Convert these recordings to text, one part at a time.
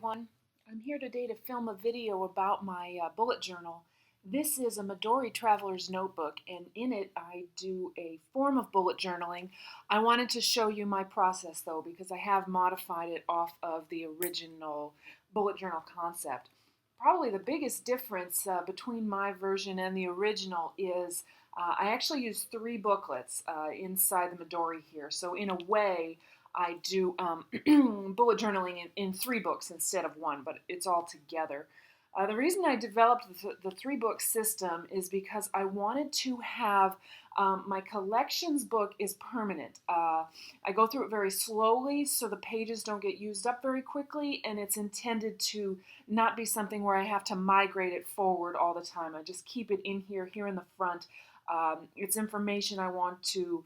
everyone. I'm here today to film a video about my bullet journal. This is a Midori Traveler's Notebook, and in it I do a form of bullet journaling. I wanted to show you my process though, because I have modified it off of the original bullet journal concept. Probably the biggest difference between my version and the original is I actually use 3 booklets inside the Midori here. So in a way, I do bullet journaling in 3 books instead of 1, but it's all together. The reason I developed the 3-book system is because I wanted to have my collections book is permanent. I go through it very slowly so the pages don't get used up very quickly, and it's intended to not be something where I have to migrate it forward all the time. I just keep it in here in the front. It's information I want to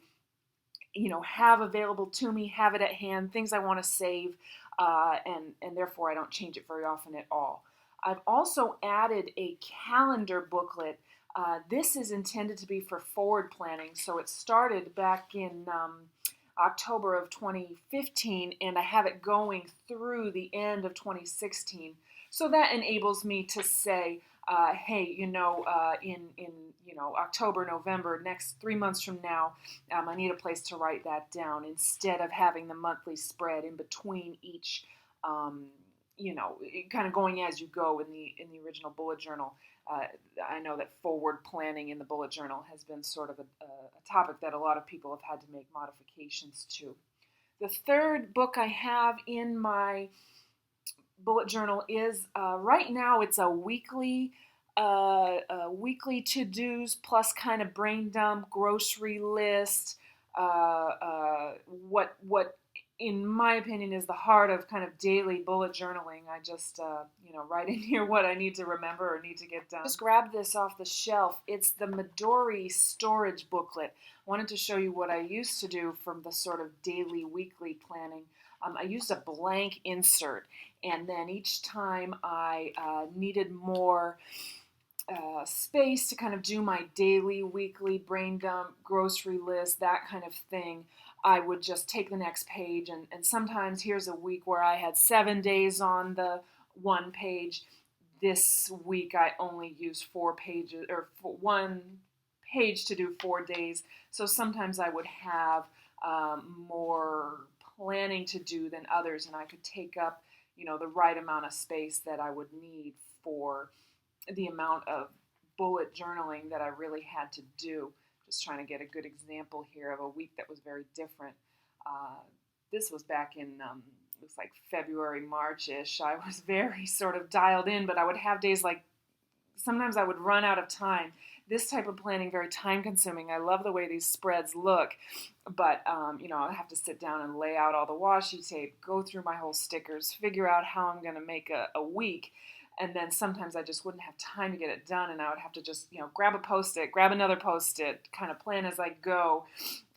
have available to me, have it at hand, things I want to save, and therefore I don't change it very often at all. I've also added a calendar booklet. This is intended to be for forward planning, so it started back in October of 2015, and I have it going through the end of 2016. So that enables me to say, hey, in October, November, next 3 months from now, I need a place to write that down instead of having the monthly spread in between each, kind of going as you go in the original bullet journal. I know that forward planning in the bullet journal has been sort of a topic that a lot of people have had to make modifications to. The 3rd book I have in my bullet journal is right now it's a weekly to-dos plus kind of brain dump, grocery list, what in my opinion is the heart of kind of daily bullet journaling. I just write in here what I need to remember or need to get done. Just grabbed this off the shelf. It's the Midori storage booklet. I wanted to show you what I used to do from the sort of daily, weekly planning. I used a blank insert, and then each time I needed more space to kind of do my daily, weekly brain dump, grocery list, that kind of thing, I would just take the next page, and sometimes here's a week where I had 7 days on the 1 page. This week I only used 4 pages, or 1 page to do 4 days. So sometimes I would have more planning to do than others, and I could take up, the right amount of space that I would need for the amount of bullet journaling that I really had to do. Just trying to get a good example here of a week that was very different. This was back in, looks like February, March-ish. I was very sort of dialed in, but I would have days like, sometimes I would run out of time. This type of planning, very time consuming. I love the way these spreads look, but I have to sit down and lay out all the washi tape, go through my whole stickers, figure out how I'm going to make a week. And then sometimes I just wouldn't have time to get it done, and I would have to just, grab a Post-it, grab another Post-it, kind of plan as I go,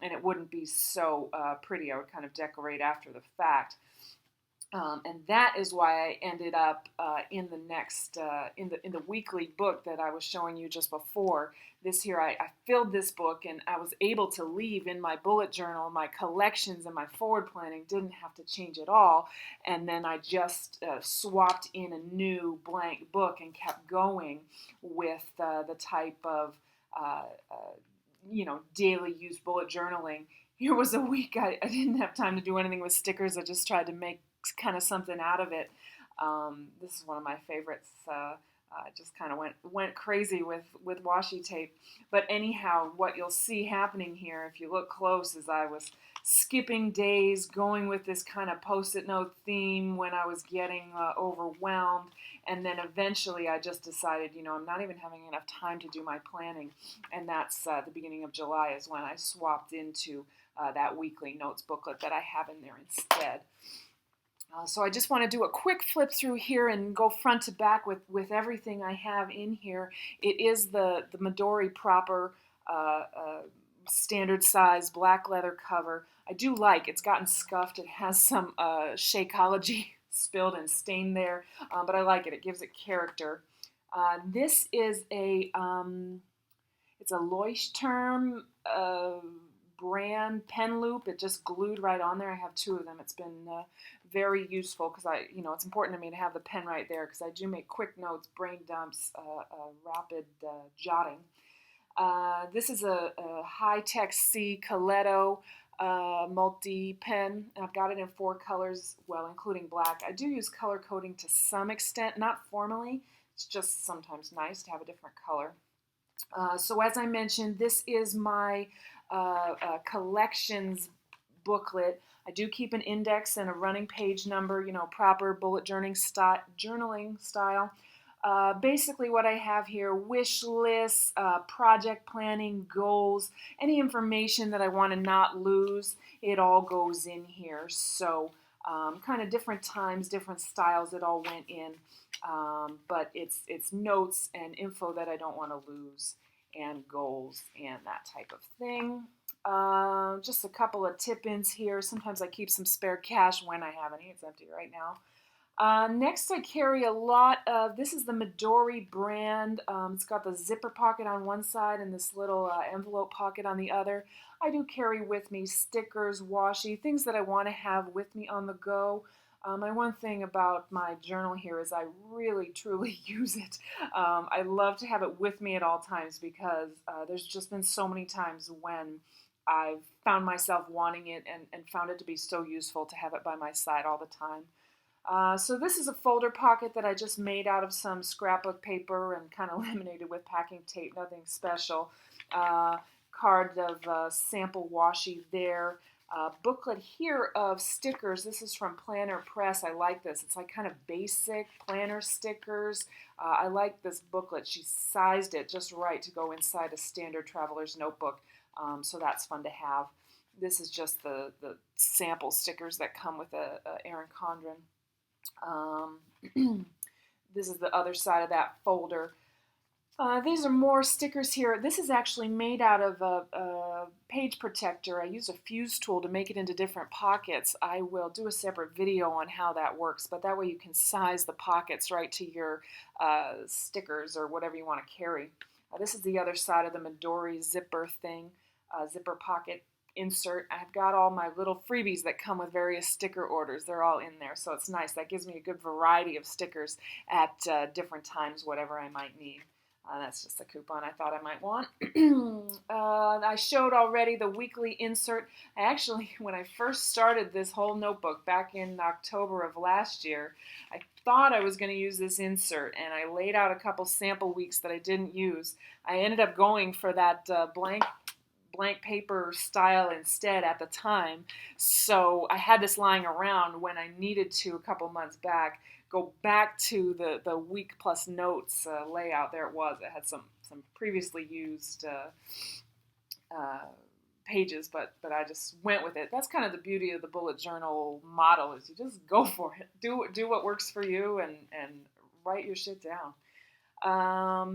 and it wouldn't be so pretty. I would kind of decorate after the fact. And that is why I ended up in the next in the weekly book that I was showing you just before. This here, I filled this book, and I was able to leave in my bullet journal my collections and my forward planning. Didn't have to change at all, and then I just swapped in a new blank book and kept going with the type of daily use bullet journaling. Here was a week I didn't have time to do anything with stickers. I just tried to make kind of something out of it. This is one of my favorites. I just kind of went crazy with washi tape. But anyhow, what you'll see happening here, if you look close, is I was skipping days, going with this kind of Post-it note theme when I was getting overwhelmed. And then eventually I just decided, I'm not even having enough time to do my planning. And that's the beginning of July is when I swapped into that weekly notes booklet that I have in there instead. So I just want to do a quick flip through here and go front to back with everything I have in here. It is the Midori proper standard size black leather cover. I do like it's gotten scuffed. It has some Shakeology spilled and stained there, but I like it. It gives it character. This is it's a Leuchtturm brand pen loop. It just glued right on there. I have 2 of them. It's been very useful because it's important to me to have the pen right there because I do make quick notes, brain dumps, rapid jotting. This is a high-tech C Coletto multi-pen. I've got it in 4 colors, well, including black. I do use color coding to some extent, not formally. It's just sometimes nice to have a different color. So as I mentioned, this is my collections booklet. I do keep an index and a running page number, proper bullet journaling style. Basically what I have here, wish lists, project planning, goals, any information that I want to not lose, it all goes in here. So kind of different times, different styles, it all went in. But it's notes and info that I don't want to lose, and goals and that type of thing. Just a couple of tip-ins here. Sometimes I keep some spare cash when I have any. It's empty right now. Next I carry a lot of, this is the Midori brand. It's got the zipper pocket on one side and this little envelope pocket on the other. I do carry with me stickers, washi, things that I want to have with me on the go. My one thing about my journal here is I really, truly use it. I love to have it with me at all times because there's just been so many times when I've found myself wanting it and found it to be so useful to have it by my side all the time. So this is a folder pocket that I just made out of some scrapbook paper and kind of laminated with packing tape, nothing special. Card of sample washi there. Booklet here of stickers. This is from Planner Press. I like this. It's like kind of basic planner stickers. I like this booklet. She sized it just right to go inside a standard traveler's notebook. So that's fun to have. This is just the sample stickers that come with a Erin Condren. This is the other side of that folder. These are more stickers here. This is actually made out of a page protector. I use a fuse tool to make it into different pockets. I will do a separate video on how that works, but that way you can size the pockets right to your stickers or whatever you want to carry. This is the other side of the Midori zipper thing, zipper pocket insert. I've got all my little freebies that come with various sticker orders. They're all in there, so it's nice. That gives me a good variety of stickers at different times, whatever I might need. That's just a coupon I thought I might want. I showed already the weekly insert. I actually, when I first started this whole notebook back in October of last year, I thought I was going to use this insert, and I laid out a couple sample weeks that I didn't use. I ended up going for that blank paper style instead at the time. So I had this lying around when I needed to a couple months back go back to the week plus notes layout. There it was. It had some previously used pages, but I just went with it. That's kind of the beauty of the bullet journal model, is you just go for it. Do what works for you and write your shit down. A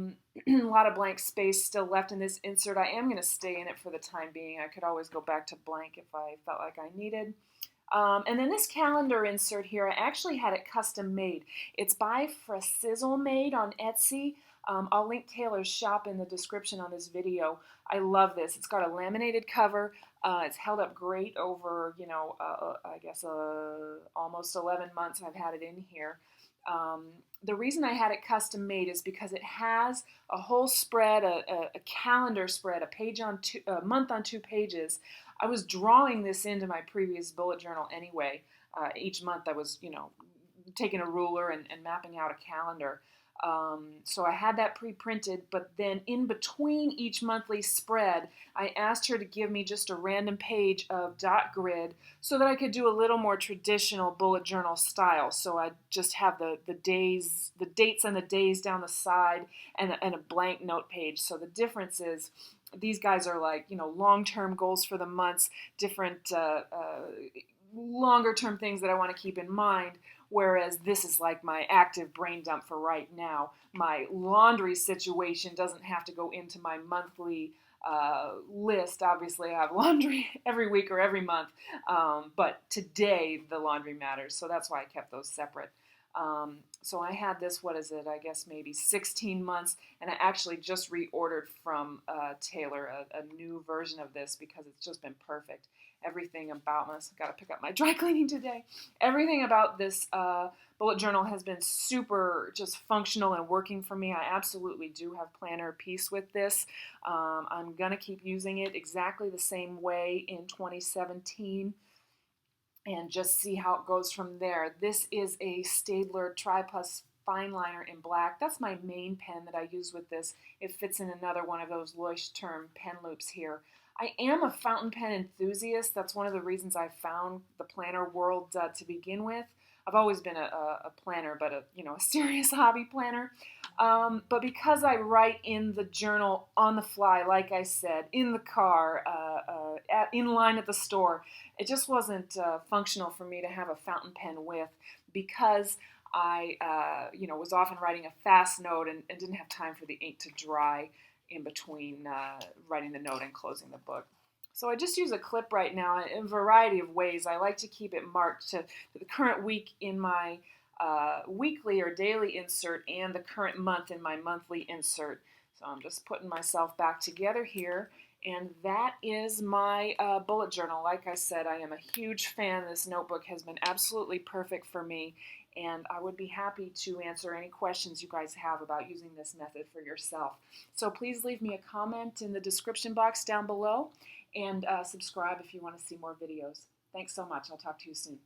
lot of blank space still left in this insert. I am going to stay in it for the time being. I could always go back to blank if I felt like I needed. And then this calendar insert here, I actually had it custom made. It's by Frasizzle Made on Etsy. I'll link Taylor's shop in the description on this video. I love this. It's got a laminated cover. It's held up great over, I guess almost 11 months I've had it in here. The reason I had it custom made is because it has a whole spread, a calendar spread, a month on 2 pages. I was drawing this into my previous bullet journal anyway. Each month I was, taking a ruler and mapping out a calendar. So I had that pre-printed, but then in between each monthly spread, I asked her to give me just a random page of dot grid so that I could do a little more traditional bullet journal style. So I just have the dates and the days down the side and a blank note page. So the difference is these guys are like, long-term goals for the months, different longer-term things that I want to keep in mind. Whereas this is like my active brain dump for right now. My laundry situation doesn't have to go into my monthly list. Obviously, I have laundry every week or every month, but today the laundry matters, so that's why I kept those separate. So I had this, what is it, I guess maybe 16 months, and I actually just reordered from Taylor a new version of this because it's just been perfect. Everything about this, I've got to pick up my dry cleaning today. Everything about this bullet journal has been super just functional and working for me. I absolutely do have planner peace with this. I'm going to keep using it exactly the same way in 2017 and just see how it goes from there. This is a Staedtler Tri-Plus fine liner in black. That's my main pen that I use with this. It fits in another one of those Leuchtturm pen loops here. I am a fountain pen enthusiast. That's one of the reasons I found the planner world to begin with. I've always been a planner, but a serious hobby planner. But because I write in the journal on the fly, like I said, in the car, in line at the store, it just wasn't functional for me to have a fountain pen with because I was often writing a fast note and didn't have time for the ink to dry in between writing the note and closing the book. So I just use a clip right now in a variety of ways. I like to keep it marked to the current week in my weekly or daily insert and the current month in my monthly insert. So I'm just putting myself back together here. And that is my bullet journal. Like I said, I am a huge fan. This notebook has been absolutely perfect for me. And I would be happy to answer any questions you guys have about using this method for yourself. So please leave me a comment in the description box down below and subscribe if you want to see more videos. Thanks so much. I'll talk to you soon.